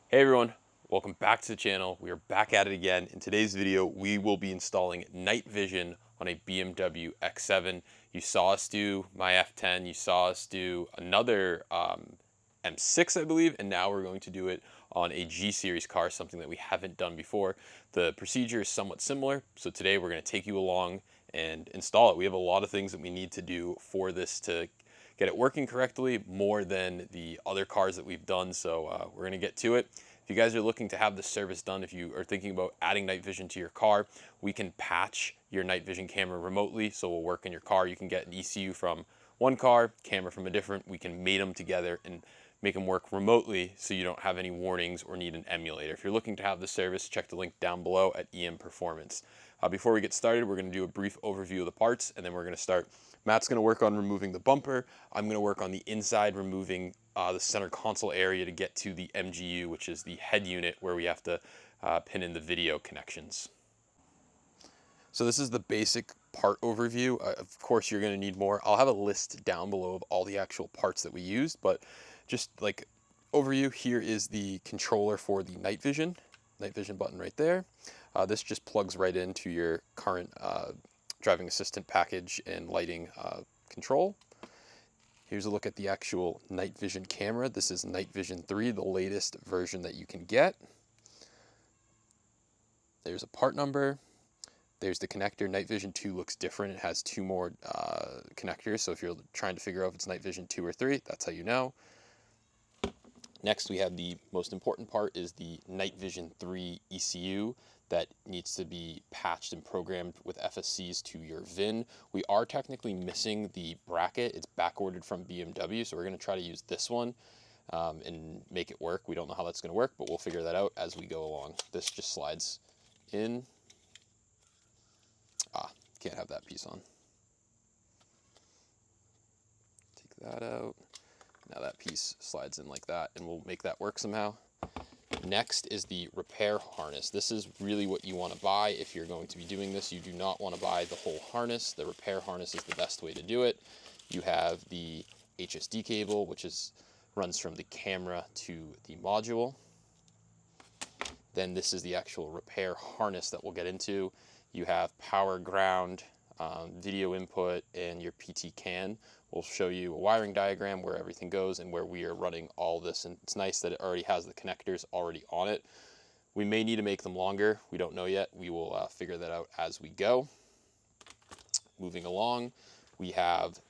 Hey everyone, welcome back to the channel. We are back at it again. In today's video, we will be installing night vision on a BMW X7. You saw us do my F10, you saw us do another M6, I believe, and now we're going to do it on a G Series car, something that we haven't done before. The procedure is somewhat similar, so today we're going to take you along and install it. We have a lot of things that we need to do for this to get it working correctly, more than the other cars that we've done, so we're going to get to it. If you guys are looking to have this service done, if you are thinking about adding night vision to your car, we can patch your night vision camera remotely, so it will work in your car. You can get an ECU from one car, camera from a different. We can mate them together and make them work remotely so you don't have any warnings or need an emulator. If you're looking to have this service, check the link down below at EM Performance. Before we get started, we're going to do a brief overview of the parts, and then we're going to start. Matt's going to work on removing the bumper. I'm going to work on the inside, removing the center console area to get to the MGU, which is the head unit where we have to pin in the video connections. So this is the basic part overview. Of course, you're going to need more. I'll have a list down below of all the actual parts that we used, but just like overview, here is the controller for the night vision button right there. This just plugs right into your current driving assistant package and lighting control. Here's a look at the actual night vision camera. This is night vision 3, the latest version that you can get. There's a part number. There's the connector. Night vision 2 looks different. It has 2 more connectors, so if you're trying to figure out if it's night vision 2 or 3, that's how you know. Next, we have the most important part, is the night vision 3 ECU that needs to be patched and programmed with FSCs to your VIN. We are technically missing the bracket. It's back ordered from BMW, so we're going to try to use this one and make it work. We don't know how that's going to work, but we'll figure that out as we go along. This just slides in. Can't have that piece on. Take that out. Now that piece slides in like that, and we'll make that work somehow. Next is the repair harness. This is really what you want to buy if you're going to be doing this. You do not want to buy the whole harness. The repair harness is the best way to do it. You have the HSD cable, which runs from the camera to the module. Then this is the actual repair harness that we'll get into. You have power, ground, video input, and your PT can. We'll show you a wiring diagram where everything goes and where we are running all this, and it's nice that it already has the connectors already on it. We may need to make them longer. We don't know yet. We will figure that out as we go. Moving along, we have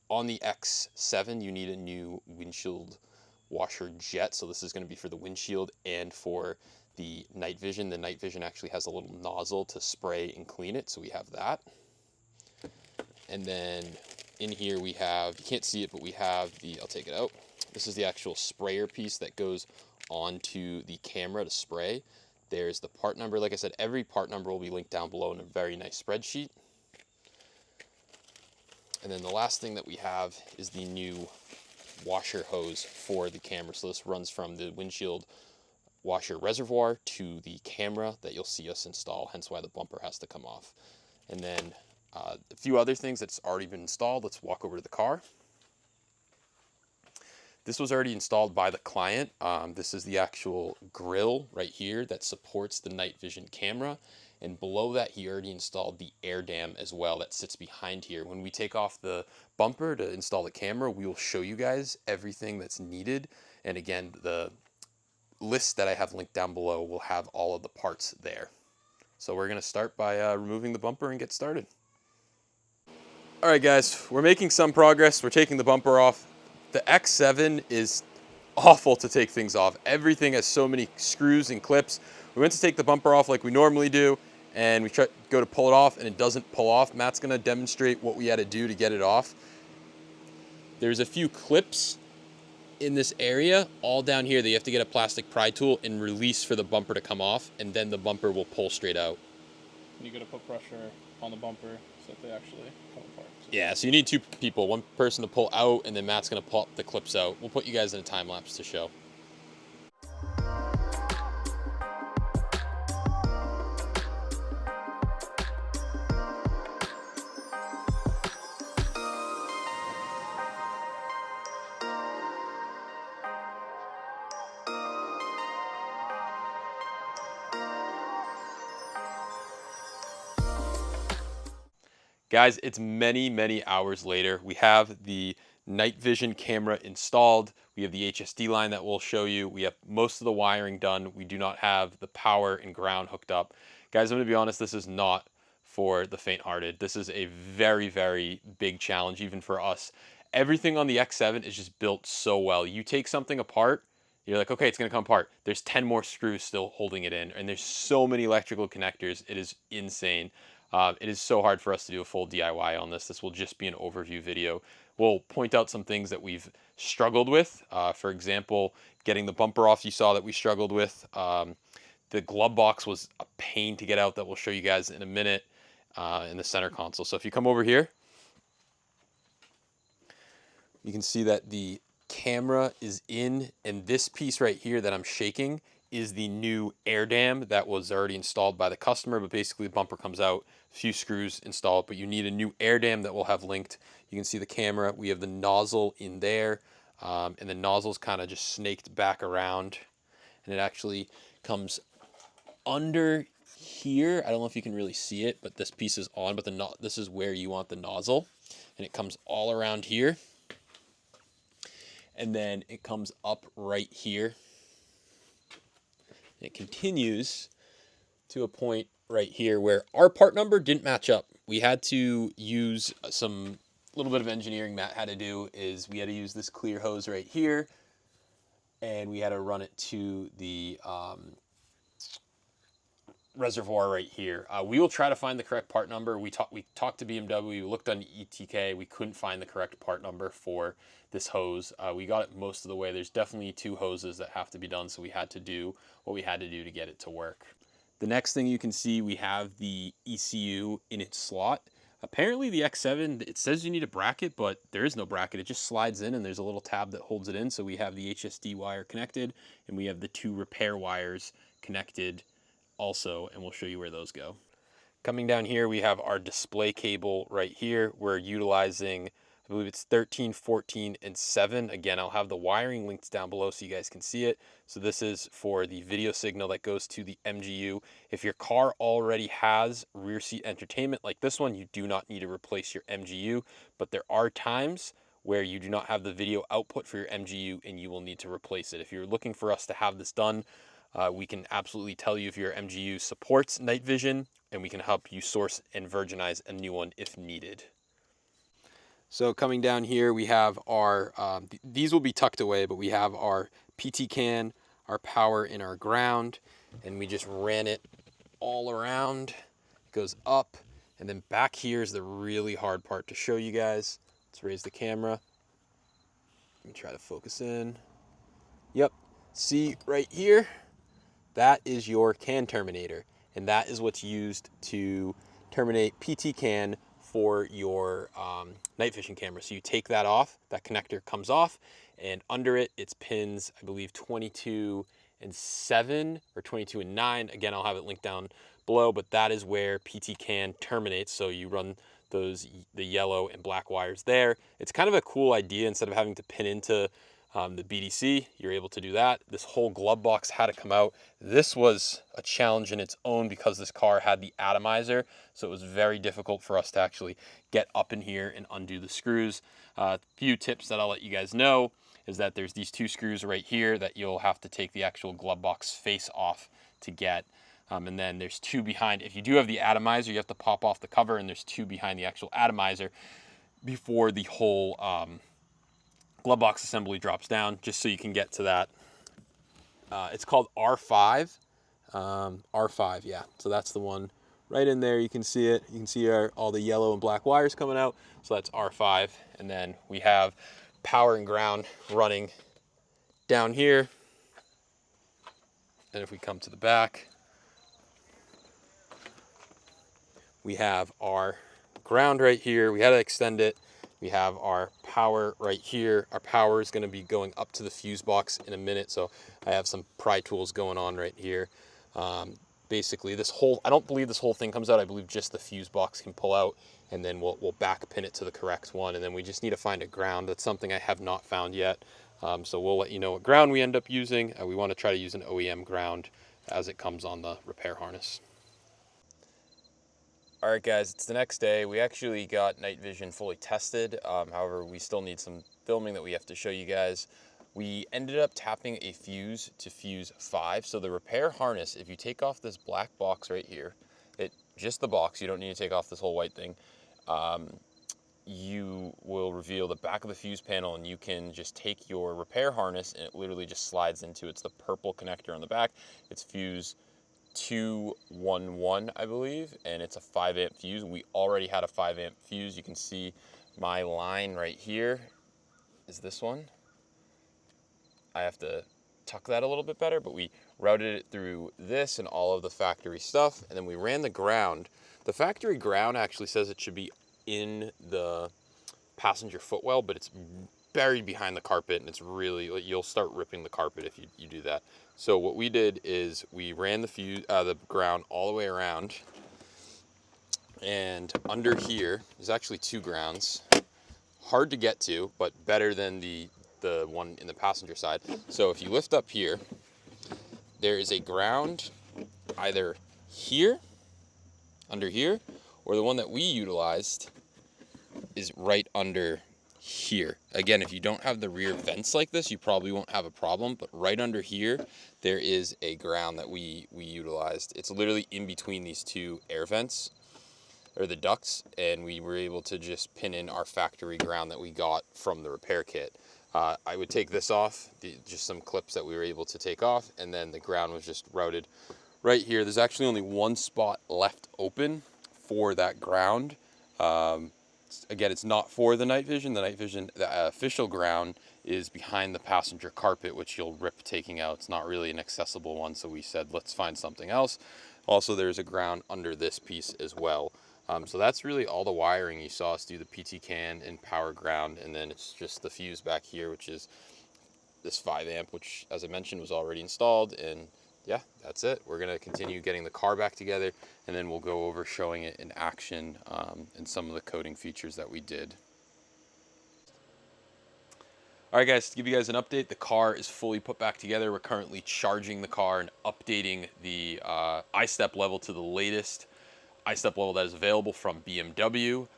on the X7, you need a new windshield washer jet. So this is going to be for the windshield and for the night vision. The night vision actually has a little nozzle to spray and clean it, so we have that. And then in here we have, you can't see it, but we have I'll take it out. This is the actual sprayer piece that goes onto the camera to spray. There's the part number. Like I said, every part number will be linked down below in a very nice spreadsheet. And then the last thing that we have is the new washer hose for the camera. So this runs from the windshield washer reservoir to the camera that you'll see us install, hence why the bumper has to come off. And then a few other things that's already been installed. Let's walk over to the car. This was already installed by the client. This is the actual grill right here that supports the night vision camera. And below that, he already installed the air dam as well that sits behind here. When we take off the bumper to install the camera, we will show you guys everything that's needed. And again, the list that I have linked down below will have all of the parts there. So we're going to start by removing the bumper and get started. All right, guys, we're making some progress. We're taking the bumper off. The X7 is awful to take things off. Everything has so many screws and clips. We went to take the bumper off like we normally do, and we go to pull it off, and it doesn't pull off. Matt's going to demonstrate what we had to do to get it off. There's a few clips in this area, all down here, that you have to get a plastic pry tool and release for the bumper to come off, and then the bumper will pull straight out. You got to put pressure on the bumper so that they actually come apart. Yeah, so you need 2 people, one person to pull out, and then Matt's going to pull the clips out. We'll put you guys in a time lapse to show. Guys, it's many, many hours later. We have the night vision camera installed. We have the HSD line that we'll show you. We have most of the wiring done. We do not have the power and ground hooked up. Guys, I'm gonna be honest, this is not for the faint-hearted. This is a very, very big challenge, even for us. Everything on the X7 is just built so well. You take something apart, you're like, okay, it's gonna come apart. There's 10 more screws still holding it in, and there's so many electrical connectors. It is insane. It is so hard for us to do a full DIY on this. This will just be an overview video. We'll point out some things that we've struggled with. For example, getting the bumper off, you saw that we struggled with. The glove box was a pain to get out that we'll show you guys in a minute in the center console. So if you come over here, you can see that the camera is in, and this piece right here that I'm shaking is the new air dam that was already installed by the customer, but basically the bumper comes out, a few screws installed, but you need a new air dam that we'll have linked. You can see the camera, we have the nozzle in there, and the nozzle's kind of just snaked back around, and it actually comes under here. I don't know if you can really see it, but this piece is on, but this is where you want the nozzle, and it comes all around here. And then it comes up right here. It continues to a point right here where our part number didn't match up. We had to use some little bit of engineering Matt had to do is we had to use this clear hose right here, and we had to run it to the reservoir right here. We will try to find the correct part number. We talked to BMW, we looked on ETK, we couldn't find the correct part number for this hose. We got it most of the way. There's definitely 2 hoses that have to be done, so we had to do what we had to do to get it to work. The next thing you can see, we have the ECU in its slot. Apparently the X7, it says you need a bracket, but there is no bracket. It just slides in and there's a little tab that holds it in. So we have the HSD wire connected and we have the 2 repair wires connected also, and we'll show you where those go. Coming down here, we have our display cable right here. We're utilizing, I believe it's 13, 14, and 7. Again, I'll have the wiring linked down below so you guys can see it. So this is for the video signal that goes to the MGU. If your car already has rear seat entertainment like this one, you do not need to replace your MGU, but there are times where you do not have the video output for your MGU and you will need to replace it. If you're looking for us to have this done, we can absolutely tell you if your MGU supports night vision, and we can help you source and virginize a new one if needed. So coming down here, we have our, these will be tucked away, but we have our PT can, our power, and our ground, and we just ran it all around. It goes up, and then back here is the really hard part to show you guys. Let's raise the camera. Let me try to focus in. Yep, see right here? That is your CAN terminator, and that is what's used to terminate PT CAN for your night vision camera. So you take that off, that connector comes off, and under it, it's pins, I believe 22 and 7 or 22 and 9. Again, I'll have it linked down below, but that is where PT CAN terminates. So you run the yellow and black wires there. It's kind of a cool idea. Instead of having to pin into the BDC, you're able to do that. This whole glove box had to come out. This was a challenge in its own because this car had the atomizer, so it was very difficult for us to actually get up in here and undo the screws. A few tips that I'll let you guys know is that there's these 2 screws right here that you'll have to take the actual glove box face off to get. And then there's 2 behind. If you do have the atomizer, you have to pop off the cover, and there's 2 behind the actual atomizer before the whole glove box assembly drops down, just so you can get to that. It's called R5. R5, yeah. So that's the one right in there. You can see it. You can see all the yellow and black wires coming out. So that's R5. And then we have power and ground running down here. And if we come to the back, we have our ground right here. We had to extend it. We have our power right here. Our power is going to be going up to the fuse box in a minute. So I have some pry tools going on right here. Basically this whole, I don't believe this whole thing comes out. I believe just the fuse box can pull out, and then we'll back pin it to the correct one. And then we just need to find a ground. That's something I have not found yet. So we'll let you know what ground we end up using. We want to try to use an OEM ground as it comes on the repair harness. All right, guys, it's the next day. We actually got night vision fully tested. However, we still need some filming that we have to show you guys. We ended up tapping a fuse to fuse 5. So the repair harness, if you take off this black box right here, just the box, you don't need to take off this whole white thing, you will reveal the back of the fuse panel, and you can just take your repair harness and it literally just slides into, it's the purple connector on the back. It's fuse 211, I believe, and it's a 5 amp fuse. We already had a 5 amp fuse. You can see my line right here is this one. I have to tuck that a little bit better, but we routed it through this and all of the factory stuff, and then we ran the ground. The factory ground actually says it should be in the passenger footwell, but it's buried behind the carpet, and it's really, you'll start ripping the carpet if you do that. So what we did is we ran the ground all the way around, and under here there's actually 2 grounds. Hard to get to, but better than the one in the passenger side. So if you lift up here, there is a ground either here, under here, or the one that we utilized is right under here. Again, if you don't have the rear vents like this, you probably won't have a problem, but right under here, there is a ground that we utilized. It's literally in between these 2 air vents, or the ducts, and we were able to just pin in our factory ground that we got from the repair kit. I would take this off, just some clips that we were able to take off, and then the ground was just routed right here. There's actually only one spot left open for that ground. Again, it's not for the night vision. The night vision, the official ground is behind the passenger carpet, which you'll rip taking out. It's not really an accessible one, so we said, let's find something else. Also, there's a ground under this piece as well. So that's really all the wiring. You saw us do the PT can and power ground, and then it's just the fuse back here, which is this 5 amp, which, as I mentioned, was already installed. And yeah, that's it. We're going to continue getting the car back together, and then we'll go over showing it in action and some of the coding features that we did. All right, guys, to give you guys an update, the car is fully put back together. We're currently charging the car and updating the I-step level to the latest I-step level that is available from BMW.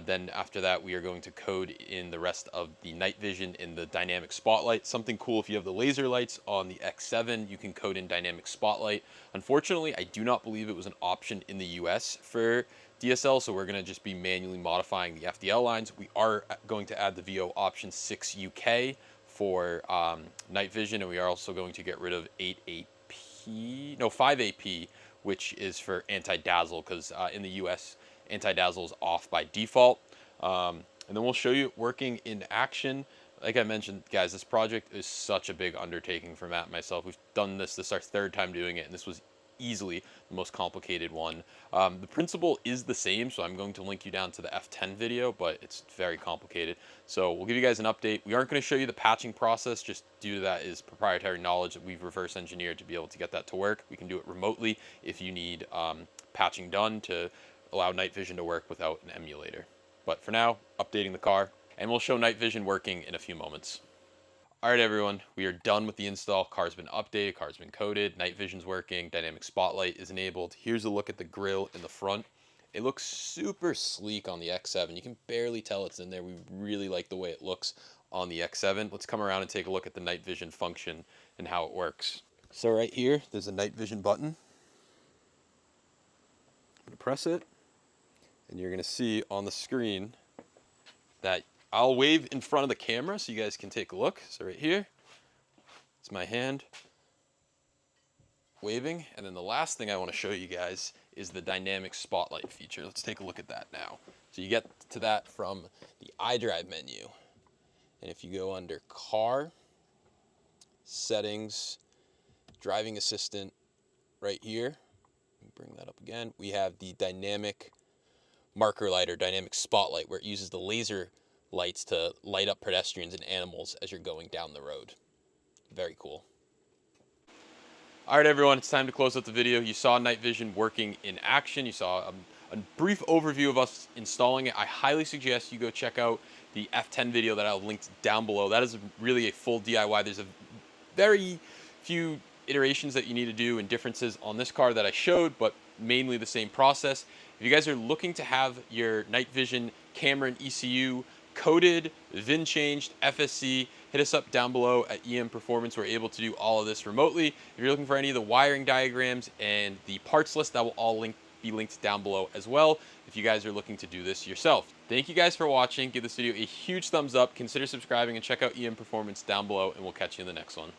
Then after that, we are going to code in the rest of the night vision in the dynamic spotlight. Something cool, if you have the laser lights on the X7, you can code in dynamic spotlight. Unfortunately, I do not believe it was an option in the US for DSL, so we're going to just be manually modifying the FDL lines. We are going to add the VO option 6 UK for night vision, and we are also going to get rid of 5AP, which is for anti-dazzle, because in the US, anti-dazzle is off by default. And then we'll show you it working in action. Like I mentioned, guys, this project is such a big undertaking for Matt and myself. We've done this is our 3rd time doing it, and this was easily the most complicated one. The principle is the same, so I'm going to link you down to the F10 video, but it's very complicated. So we'll give you guys an update. We aren't going to show you the patching process, just due to that is proprietary knowledge that we've reverse engineered to be able to get that to work. We can do it remotely if you need patching done to allow night vision to work without an emulator. But for now, updating the car, and we'll show night vision working in a few moments. All right, everyone, we are done with the install. Car's been updated, car's been coded, night vision's working, dynamic spotlight is enabled. Here's a look at the grille in the front. It looks super sleek on the X7. You can barely tell it's in there. We really like the way it looks on the X7. Let's come around and take a look at the night vision function and how it works. So right here, there's a night vision button. I'm gonna press it, and you're gonna see on the screen that I'll wave in front of the camera so you guys can take a look. So right here, it's my hand waving. And then the last thing I want to show you guys is the dynamic spotlight feature. Let's take a look at that now. So you get to that from the iDrive menu. And if you go under Car, Settings, Driving Assistant right here, bring that up again, we have the dynamic marker light or dynamic spotlight, where it uses the laser lights to light up pedestrians and animals as you're going down the road. Very cool. All right, everyone, it's time to close out the video. You saw night vision working in action. You saw a brief overview of us installing it. I highly suggest you go check out the F10 video that I'll link down below. That is really a full DIY. There's a very few iterations that you need to do and differences on this car that I showed, but mainly the same process. If you guys are looking to have your night vision camera and ECU coded, VIN changed, FSC, hit us up down below at EM Performance. We're able to do all of this remotely. If you're looking for any of the wiring diagrams and the parts list, that will all be linked down below as well if you guys are looking to do this yourself. Thank you guys for watching. Give this video a huge thumbs up, consider subscribing, and check out EM Performance down below, and we'll catch you in the next one.